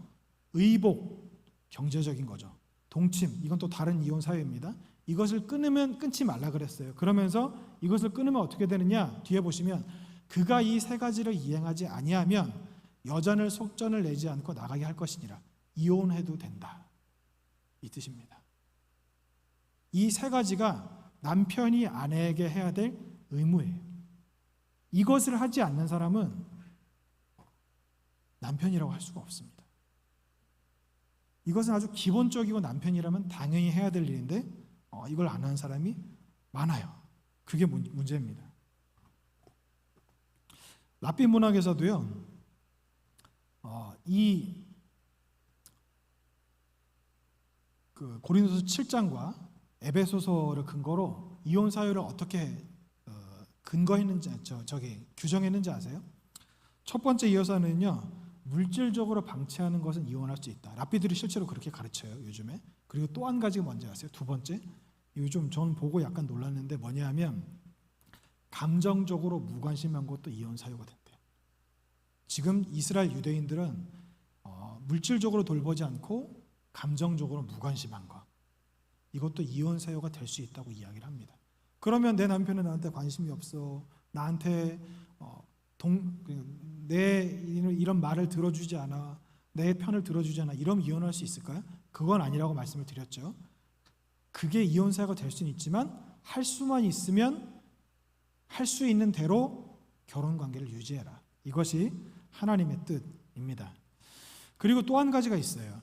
Speaker 1: 의복, 경제적인 거죠. 동침, 이건 또 다른 이혼 사회입니다. 이것을 끊지 말라 그랬어요. 그러면서 이것을 끊으면 어떻게 되느냐? 뒤에 보시면 그가 이 세 가지를 이행하지 아니하면 여자는 속전을 내지 않고 나가게 할 것이니라. 이혼해도 된다, 이 뜻입니다. 이 세 가지가 남편이 아내에게 해야 될 의무예요. 이것을 하지 않는 사람은 남편이라고 할 수가 없습니다. 이것은 아주 기본적이고 남편이라면 당연히 해야 될 일인데 이걸 안 하는 사람이 많아요. 그게 문제입니다. 랍비 문학에서도요, 고린도서 7장과 에베소서를 근거로 이혼 사유를 어떻게 근거했는지, 규정했는지 아세요? 첫 번째 이혼사유는요, 물질적으로 방치하는 것은 이혼할 수 있다. 랍비들이 실제로 그렇게 가르쳐요, 요즘에. 그리고 또 한 가지가 뭔지 아세요? 두 번째, 요즘 저는 보고 약간 놀랐는데 뭐냐면 감정적으로 무관심한 것도 이혼 사유가 된대요. 지금 이스라엘 유대인들은 물질적으로 돌보지 않고 감정적으로 무관심한 것, 이것도 이혼 사유가 될 수 있다고 이야기를 합니다. 그러면 내 남편은 나한테 관심이 없어, 나한테 내 이런 말을 들어주지 않아, 내 편을 들어주지 않아, 이러면 이혼할 수 있을까요? 그건 아니라고 말씀을 드렸죠. 그게 이혼 사유가 될 수는 있지만 할 수만 있으면 할 수 있는 대로 결혼 관계를 유지해라. 이것이 하나님의 뜻입니다. 그리고 또 한 가지가 있어요.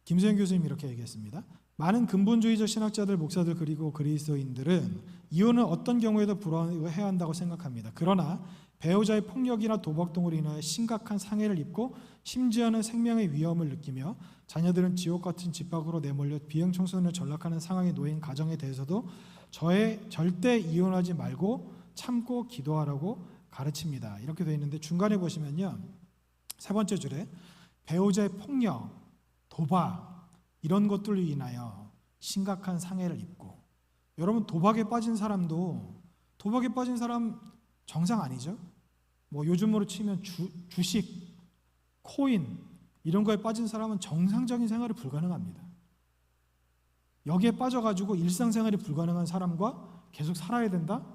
Speaker 1: 김세현 교수님이 이렇게 얘기했습니다. 많은 근본주의적 신학자들, 목사들 그리고 그리스도인들은 이혼은 어떤 경우에도 불허해야 한다고 생각합니다. 그러나 배우자의 폭력이나 도박 등으로 인하여 심각한 상해를 입고 심지어는 생명의 위험을 느끼며 자녀들은 지옥 같은 집 밖으로 내몰려 비형 청소년을 전락하는 상황에 놓인 가정에 대해서도 절대 이혼하지 말고 참고 기도하라고 가르칩니다. 이렇게 되어 있는데 중간에 보시면요, 세 번째 줄에 배우자의 폭력, 도박 이런 것들로 인하여 심각한 상해를 입고, 여러분 도박에 빠진 사람 정상 아니죠? 뭐 요즘으로 치면 주식, 코인 이런 거에 빠진 사람은 정상적인 생활이 불가능합니다. 여기에 빠져가지고 일상생활이 불가능한 사람과 계속 살아야 된다?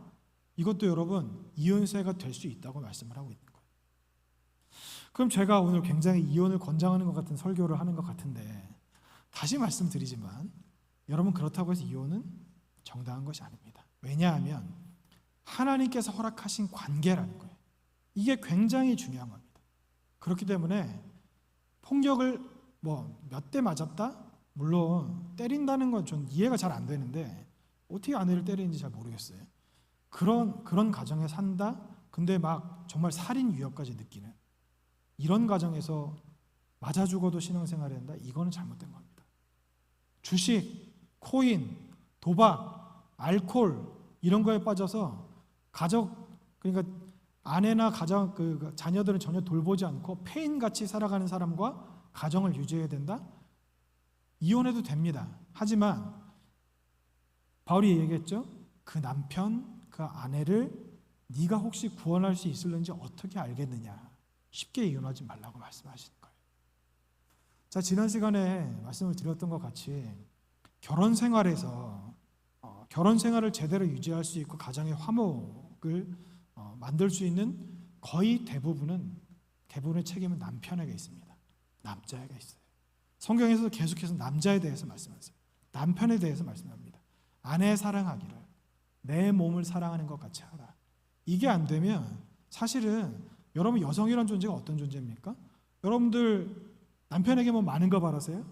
Speaker 1: 이것도 여러분 이혼세가 될 수 있다고 말씀을 하고 있는 거예요. 그럼 제가 오늘 굉장히 이혼을 권장하는 것 같은 설교를 하는 것 같은데, 다시 말씀드리지만 여러분, 그렇다고 해서 이혼은 정당한 것이 아닙니다. 왜냐하면 하나님께서 허락하신 관계라는 거예요. 이게 굉장히 중요한 겁니다. 그렇기 때문에 폭력을 몇 대 맞았다? 물론 때린다는 건 전 이해가 잘 안 되는데 어떻게 아내를 때리는지 잘 모르겠어요. 그런 가정에 산다? 근데 막 정말 살인 위협까지 느끼는 이런 가정에서 맞아 죽어도 신앙생활을 한다? 이거는 잘못된 겁니다. 주식, 코인, 도박, 알코올 이런 거에 빠져서 그러니까 아내나 가정 자녀들은 전혀 돌보지 않고 폐인같이 살아가는 사람과 가정을 유지해야 된다? 이혼해도 됩니다. 하지만 바울이 얘기했죠. 그 남편, 그 아내를 네가 혹시 구원할 수 있을는지 어떻게 알겠느냐. 쉽게 이혼하지 말라고 말씀하시는 거예요. 자, 지난 시간에 말씀을 드렸던 것 같이 결혼 생활에서 결혼 생활을 제대로 유지할 수 있고 가정의 화목을 만들 수 있는 거의 대부분의 책임은 남편에게 있습니다. 남자에게 있어요. 성경에서도 계속해서 남자에 대해서 말씀하세요. 남편에 대해서 말씀합니다. 아내 사랑하기를 내 몸을 사랑하는 것 같이 하라. 이게 안 되면 사실은 여러분, 여성이라는 존재가 어떤 존재입니까? 여러분들 남편에게 많은 거 바라세요?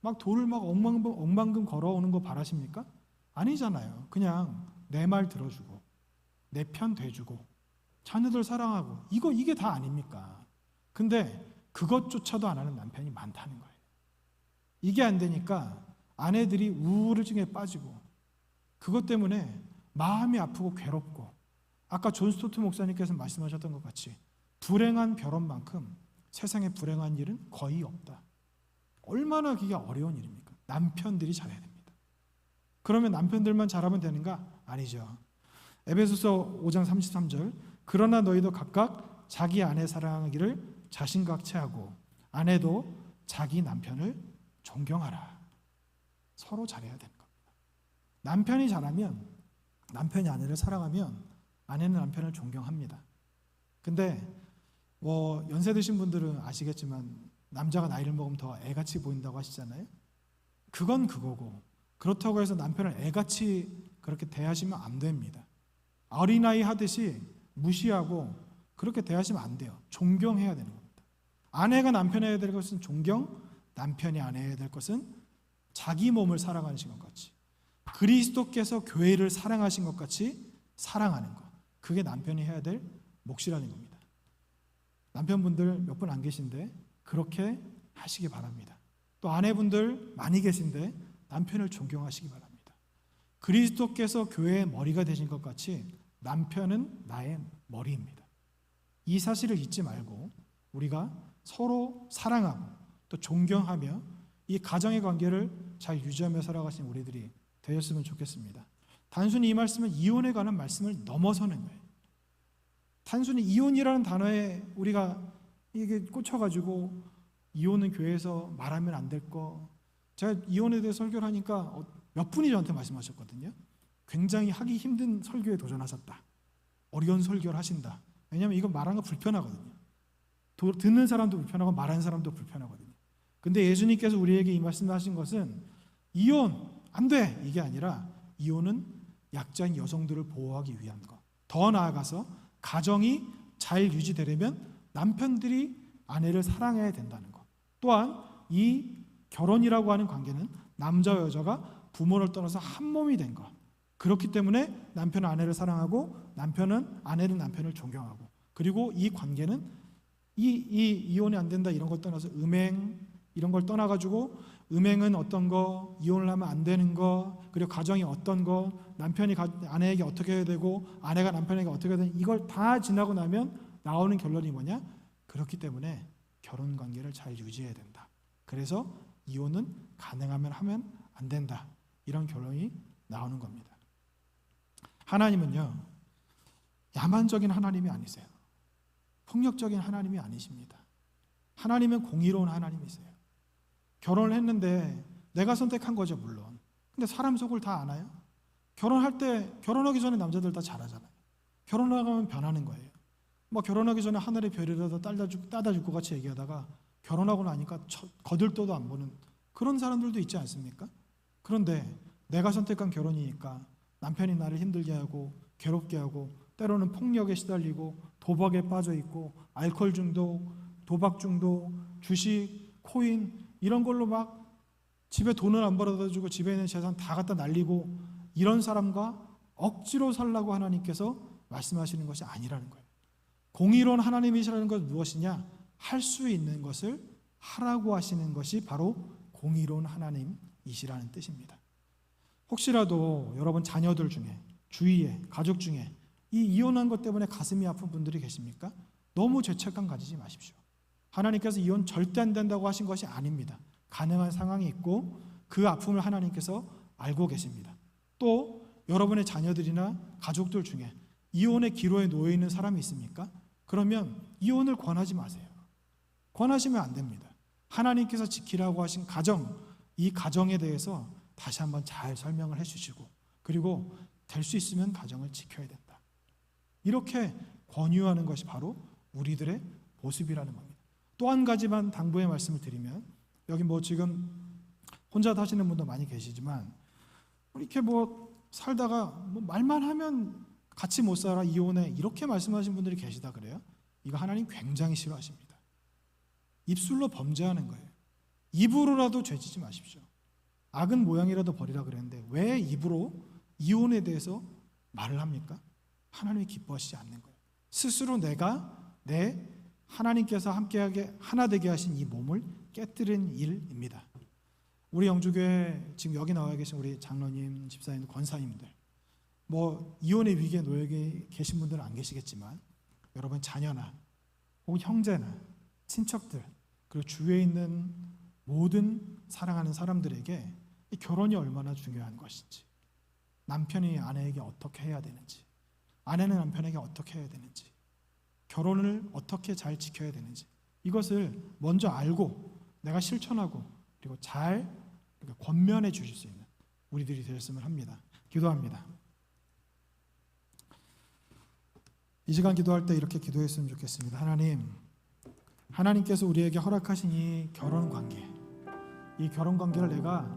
Speaker 1: 막 돈을 막 억만금 걸어오는 거 바라십니까? 아니잖아요. 그냥 내 말 들어주고 내 편 돼주고 자녀들 사랑하고 이게 다 아닙니까? 근데 그것조차도 안 하는 남편이 많다는 거예요. 이게 안 되니까 아내들이 우울증에 빠지고 그것 때문에 마음이 아프고 괴롭고, 아까 존 스토트 목사님께서 말씀하셨던 것 같이 불행한 결혼만큼 세상에 불행한 일은 거의 없다. 얼마나 그게 어려운 일입니까? 남편들이 잘해야 됩니다. 그러면 남편들만 잘하면 되는가? 아니죠. 에베소서 5장 33절, 그러나 너희도 각각 자기 아내 사랑하기를 자신같이 하고 아내도 자기 남편을 존경하라. 서로 잘해야 되는 겁니다. 남편이 잘하면, 남편이 아내를 사랑하면 아내는 남편을 존경합니다. 근데 연세 드신 분들은 아시겠지만 남자가 나이를 먹으면 더 애같이 보인다고 하시잖아요. 그건 그거고, 그렇다고 해서 남편을 애같이 그렇게 대하시면 안 됩니다. 어린아이 하듯이 무시하고 그렇게 대하시면 안 돼요. 존경해야 되는 겁니다. 아내가 남편에 해야 될 것은 존경, 남편이 아내에 해야 될 것은 자기 몸을 사랑하신 것 같이, 그리스도께서 교회를 사랑하신 것 같이 사랑하는 것, 그게 남편이 해야 될 몫이라는 겁니다. 남편분들 몇 분 안 계신데 그렇게 하시기 바랍니다. 또 아내분들 많이 계신데 남편을 존경하시기 바랍니다. 그리스도께서 교회의 머리가 되신 것 같이 남편은 나의 머리입니다. 이 사실을 잊지 말고 우리가 서로 사랑하고 또 존경하며 이 가정의 관계를 잘 유지하며 살아가신 우리들이 되었으면 좋겠습니다. 단순히 이 말씀은 이혼에 관한 말씀을 넘어서는 거예요. 단순히 이혼이라는 단어에 우리가 이게 꽂혀가지고 이혼은 교회에서 말하면 안 될 거, 제가 이혼에 대해 설교를 하니까 몇 분이 저한테 말씀하셨거든요. 굉장히 하기 힘든 설교에 도전하셨다. 어려운 설교를 하신다. 왜냐하면 이거 말하는 거 불편하거든요. 듣는 사람도 불편하고 말하는 사람도 불편하거든요. 근데 예수님께서 우리에게 이 말씀을 하신 것은 이혼 안 돼! 이게 아니라 이혼은 약자인 여성들을 보호하기 위한 것. 더 나아가서 가정이 잘 유지되려면 남편들이 아내를 사랑해야 된다는 것. 또한 이 결혼이라고 하는 관계는 남자와 여자가 부모를 떠나서 한 몸이 된 것. 그렇기 때문에 남편은 아내를 사랑하고 아내는 남편을 존경하고, 그리고 이 관계는 이혼이 안 된다 이런 걸 떠나서 음행 이런 걸 떠나가지고, 음행은 어떤 거, 이혼을 하면 안 되는 거, 그리고 가정이 어떤 거, 남편이 아내에게 어떻게 해야 되고 아내가 남편에게 어떻게 해야 되는, 이걸 다 지나고 나면 나오는 결론이 뭐냐? 그렇기 때문에 결혼 관계를 잘 유지해야 된다. 그래서 이혼은 가능하면 하면 안 된다. 이런 결론이 나오는 겁니다. 하나님은요, 야만적인 하나님이 아니세요. 폭력적인 하나님이 아니십니다. 하나님은 공의로운 하나님이세요. 결혼을 했는데 내가 선택한 거죠, 물론. 근데 사람 속을 다 아나요? 결혼하기 전에 남자들 다 잘하잖아요. 결혼하면 변하는 거예요. 뭐 결혼하기 전에 하늘의 별이라도 따다 줄 것 같이 얘기하다가 결혼하고 나니까 거들떠도 안 보는 그런 사람들도 있지 않습니까? 그런데 내가 선택한 결혼이니까 남편이 나를 힘들게 하고 괴롭게 하고 때로는 폭력에 시달리고 도박에 빠져 있고 알코올 중독, 도박 중독, 주식, 코인 이런 걸로 막 집에 돈을 안 벌어다 주고 집에 있는 재산 다 갖다 날리고 이런 사람과 억지로 살라고 하나님께서 말씀하시는 것이 아니라는 거예요. 공의로운 하나님이시라는 것은 무엇이냐? 할 수 있는 것을 하라고 하시는 것이 바로 공의로운 하나님이시라는 뜻입니다. 혹시라도 여러분 자녀들 중에 주위에 가족 중에 이 이혼한 것 때문에 가슴이 아픈 분들이 계십니까? 너무 죄책감 가지지 마십시오. 하나님께서 이혼 절대 안 된다고 하신 것이 아닙니다. 가능한 상황이 있고 그 아픔을 하나님께서 알고 계십니다. 또 여러분의 자녀들이나 가족들 중에 이혼의 기로에 놓여 있는 사람이 있습니까? 그러면 이혼을 권하지 마세요. 권하시면 안 됩니다. 하나님께서 지키라고 하신 가정, 이 가정에 대해서 다시 한번 잘 설명을 해주시고 그리고 될 수 있으면 가정을 지켜야 된다. 이렇게 권유하는 것이 바로 우리들의 모습이라는 겁니다. 또 한 가지만 당부의 말씀을 드리면 여기 뭐 지금 혼자 사시는 분도 많이 계시지만 이렇게 뭐 살다가 뭐 말만 하면 같이 못 살아 이혼해 이렇게 말씀하신 분들이 계시다 그래요. 이거 하나님 굉장히 싫어하십니다. 입술로 범죄하는 거예요. 입으로라도 죄지지 마십시오. 악은 모양이라도 버리라 그랬는데 왜 입으로 이혼에 대해서 말을 합니까? 하나님이 기뻐하시지 않는 거예요. 스스로 내가 내 하나님께서 함께하게 하나 되게 하신 이 몸을 깨뜨린 일입니다. 우리 영주교회 지금 여기 나와 계신 우리 장로님, 집사님, 권사님들 뭐 이혼의 위기에 놓여 계신 분들은 안 계시겠지만 여러분 자녀나 혹은 형제나 친척들 그리고 주위에 있는 모든 사랑하는 사람들에게 이 결혼이 얼마나 중요한 것인지 남편이 아내에게 어떻게 해야 되는지 아내는 남편에게 어떻게 해야 되는지 결혼을 어떻게 잘 지켜야 되는지 이것을 먼저 알고 내가 실천하고 그리고 잘 권면해 주실 수 있는 우리들이 되었으면 합니다. 기도합니다. 이 시간 기도할 때 이렇게 기도했으면 좋겠습니다. 하나님께서 우리에게 허락하신 이 결혼 관계, 이 결혼 관계를 내가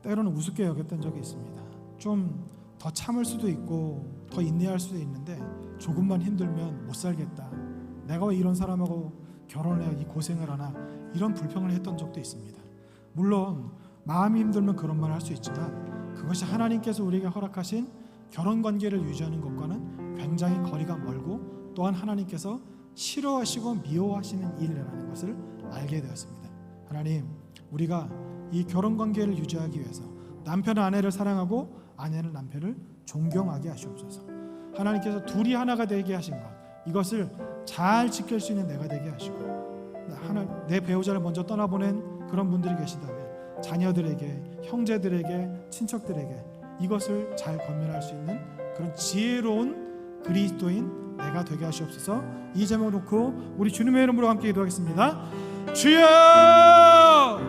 Speaker 1: 때로는 우습게 여겼던 적이 있습니다. 좀 더 참을 수도 있고 더 인내할 수도 있는데 조금만 힘들면 못 살겠다. 내가 왜 이런 사람하고 결혼해야 이 고생을 하나 이런 불평을 했던 적도 있습니다. 물론 마음이 힘들면 그런 말을 할 수 있지만 그것이 하나님께서 우리에게 허락하신 결혼 관계를 유지하는 것과는 굉장히 거리가 멀고 또한 하나님께서 싫어하시고 미워하시는 일이라는 것을 알게 되었습니다. 하나님, 우리가 이 결혼 관계를 유지하기 위해서 남편은 아내를 사랑하고 아내는 남편을 존경하게 하시옵소서. 하나님께서 둘이 하나가 되게 하신 것 이것을 잘 지킬 수 있는 내가 되게 하시고 내 배우자를 먼저 떠나보낸 그런 분들이 계시다면 자녀들에게, 형제들에게, 친척들에게 이것을 잘 권면할 수 있는 그런 지혜로운 그리스도인 내가 되게 하시옵소서. 이 제목을 놓고 우리 주님의 이름으로 함께 기도하겠습니다. 주여!